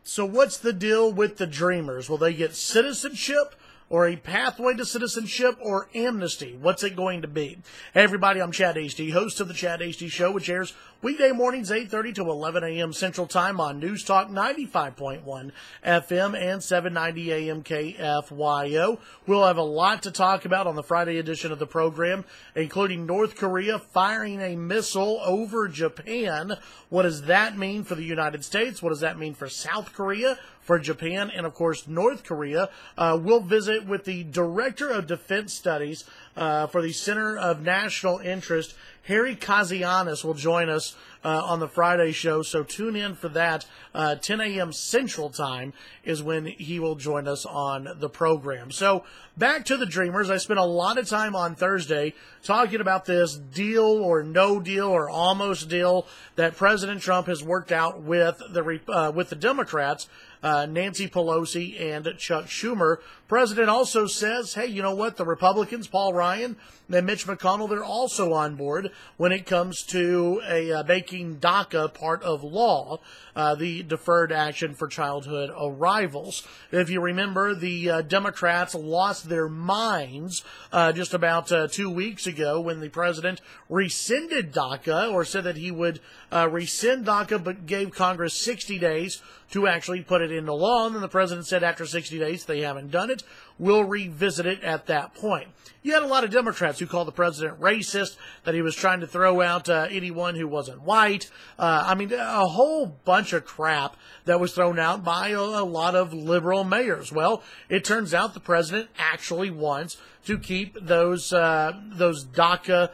So what's the deal with the Dreamers? Will they get citizenship or a pathway to citizenship or amnesty? What's it going to be? Hey everybody, I'm Chad Hasty, host of the Chad Hasty Show, which airs weekday mornings 8:30 to 11 a.m. Central Time on News Talk 95.1 FM and 790 AM KFYO. We'll have a lot to talk about on the Friday edition of the program, including North Korea firing a missile over Japan. What does that mean for the United States? What does that mean for South Korea, for Japan, and of course North Korea? We'll visit with the Director of Defense Studies for the Center of National Interest. Harry Kazianis will join us on the Friday show, so tune in for that. 10 a.m. Central Time is when he will join us on the program. So back to the Dreamers. I spent a lot of time on Thursday talking about this deal or no deal or almost deal that President Trump has worked out with the Democrats, Nancy Pelosi and Chuck Schumer. President also says, hey, you know what? The Republicans, Paul Ryan and Mitch McConnell, they're also on board when it comes to making DACA part of law, the Deferred Action for Childhood Arrivals. If you remember, the Democrats lost their minds just about 2 weeks ago when the president rescinded DACA, or said that he would rescind DACA, but gave Congress 60 days to actually put it into law. And then the president said after 60 days they haven't done it. We'll revisit it at that point. You had a lot of Democrats who called the president racist, that he was trying to throw out anyone who wasn't white. A whole bunch of crap that was thrown out by a lot of liberal mayors. Well, it turns out the president actually wants to keep those DACA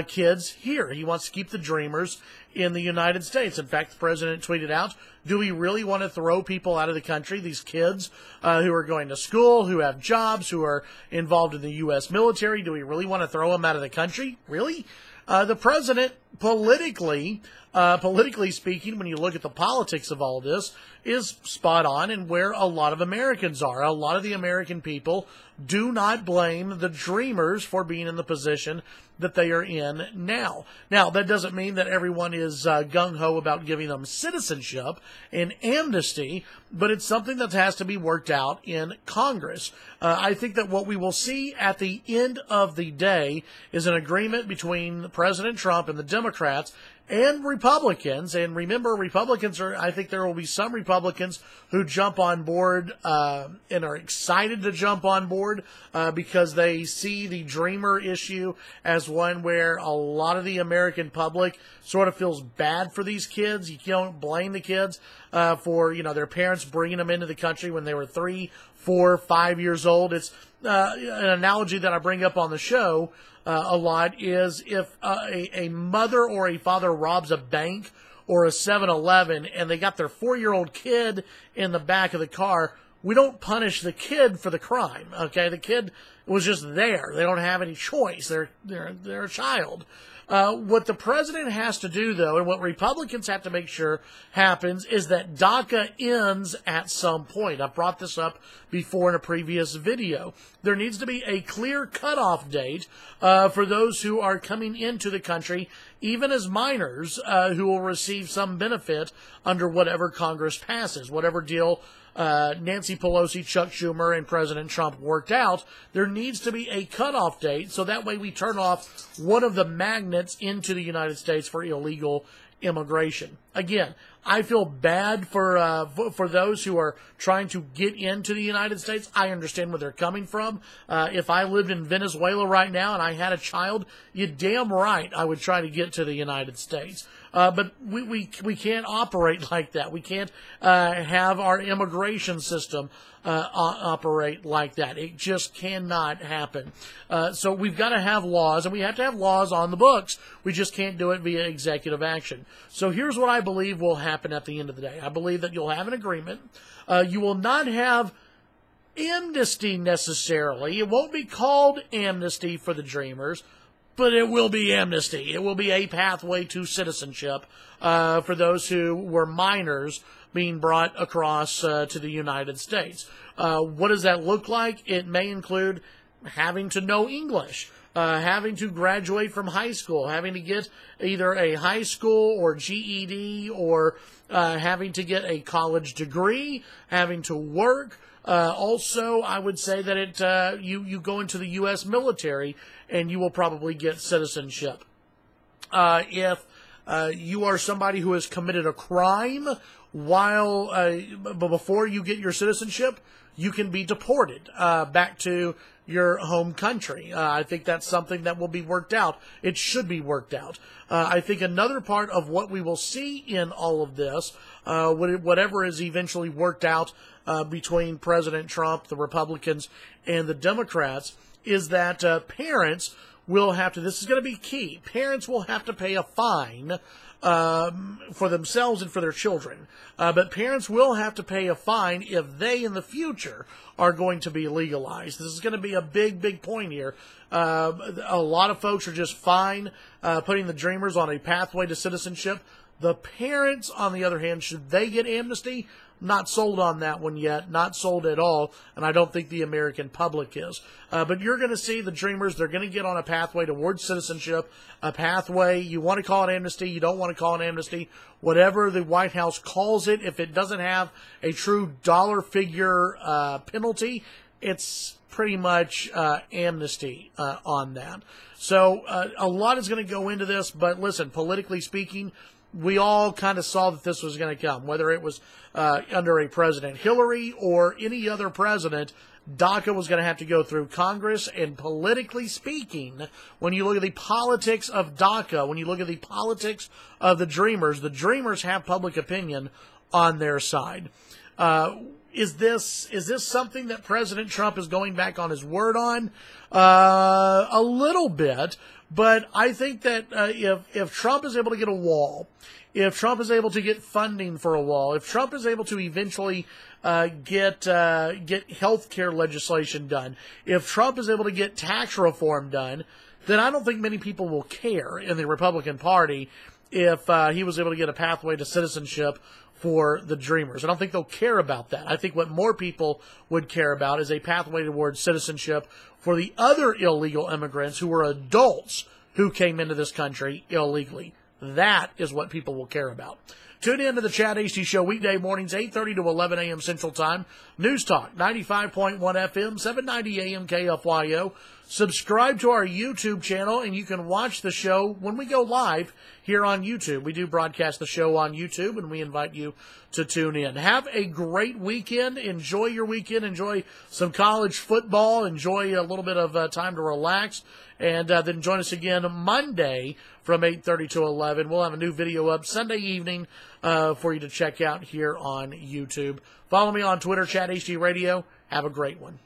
kids here. He wants to keep the Dreamers in the United States. In fact, the president tweeted out, do we really want to throw people out of the country, these kids who are going to school, who have jobs, who are involved in the U.S. military? Do we really want to throw them out of the country? Really? The president, politically speaking, when you look at the politics of all this, is spot on and where a lot of Americans are. A lot of the American people do not blame the Dreamers for being in the position that they are in now. Now, that doesn't mean that everyone is gung-ho about giving them citizenship and amnesty, but it's something that has to be worked out in Congress. I think that what we will see at the end of the day is an agreement between President Trump and the Democrats and Republicans. And remember, I think there will be some Republicans who jump on board and are excited to jump on board because they see the Dreamer issue as one where a lot of the American public sort of feels bad for these kids. You don't blame the kids for, their parents bringing them into the country when they were 3, 4, 5 years old. It's an analogy that I bring up on the show a lot is if a mother or a father robs a bank or a 7-Eleven and they got their 4-year-old kid in the back of the car, we don't punish the kid for the crime, okay? The kid was just there. They don't have any choice. They're a child. What the president has to do, though, and what Republicans have to make sure happens, is that DACA ends at some point. I've brought this up before in a previous video. There needs to be a clear cutoff date for those who are coming into the country, even as minors, who will receive some benefit under whatever Congress passes, whatever deal Nancy Pelosi, Chuck Schumer, and President Trump worked out. There needs to be a cutoff date, so that way we turn off one of the magnets into the United States for illegal immigration. Again, I feel bad for those who are trying to get into the United States. I understand where they're coming from. If I lived in Venezuela right now and I had a child, you're damn right I would try to get to the United States. But we can't operate like that. We can't have our immigration system operate like that. It just cannot happen. So we've got to have laws, and we have to have laws on the books. We just can't do it via executive action. So here's what I believe will happen at the end of the day. I believe that you'll have an agreement. You will not have amnesty necessarily. It won't be called amnesty for the Dreamers, but it will be amnesty. It will be a pathway to citizenship for those who were minors being brought across to the United States. What does that look like? It may include having to know English. having to graduate from high school, having to get either a high school or GED, or having to get a college degree, having to work. Also, I would say that you go into the U.S. military and you will probably get citizenship. If you are somebody who has committed a crime before you get your citizenship, you can be deported back to your home country. I think that's something that will be worked out. It should be worked out. I think another part of what we will see in all of this, whatever is eventually worked out between President Trump, the Republicans, and the Democrats, is that parents will have to, this is going to be key, parents will have to pay a fine for themselves and for their children. But parents will have to pay a fine if they in the future are going to be legalized. This is going to be a big, big point here. A lot of folks are just fine putting the Dreamers on a pathway to citizenship. The parents, on the other hand, should they get amnesty? Not sold on that one yet, not sold at all, and I don't think the American public is. But you're going to see the Dreamers, they're going to get on a pathway towards citizenship, a pathway, you want to call it amnesty, you don't want to call it amnesty, whatever the White House calls it, if it doesn't have a true dollar figure penalty, it's pretty much amnesty on that. So a lot is going to go into this, but listen, politically speaking, we all kind of saw that this was going to come, whether it was under a President Hillary or any other president. DACA was going to have to go through Congress, and politically speaking, when you look at the politics of DACA, when you look at the politics of the Dreamers have public opinion on their side. Is this something that President Trump is going back on his word on? A little bit, but I think that if Trump is able to get a wall, if Trump is able to get funding for a wall, if Trump is able to eventually get health care legislation done, if Trump is able to get tax reform done, then I don't think many people will care in the Republican Party if he was able to get a pathway to citizenship for the Dreamers. I don't think they'll care about that. I think what more people would care about is a pathway towards citizenship for the other illegal immigrants who were adults who came into this country illegally. That is what people will care about. Tune in to the Chad Hasty Show weekday mornings, 8:30 to 11 a.m. Central Time. News Talk, 95.1 FM, 790 AM KFYO. Subscribe to our YouTube channel, and you can watch the show when we go live here on YouTube. We do broadcast the show on YouTube, and we invite you to tune in. Have a great weekend. Enjoy your weekend. Enjoy some college football. Enjoy a little bit of time to relax. And then join us again Monday from 8:30 to 11. We'll have a new video up Sunday evening for you to check out here on YouTube. Follow me on Twitter, Chad HD Radio. Have a great one.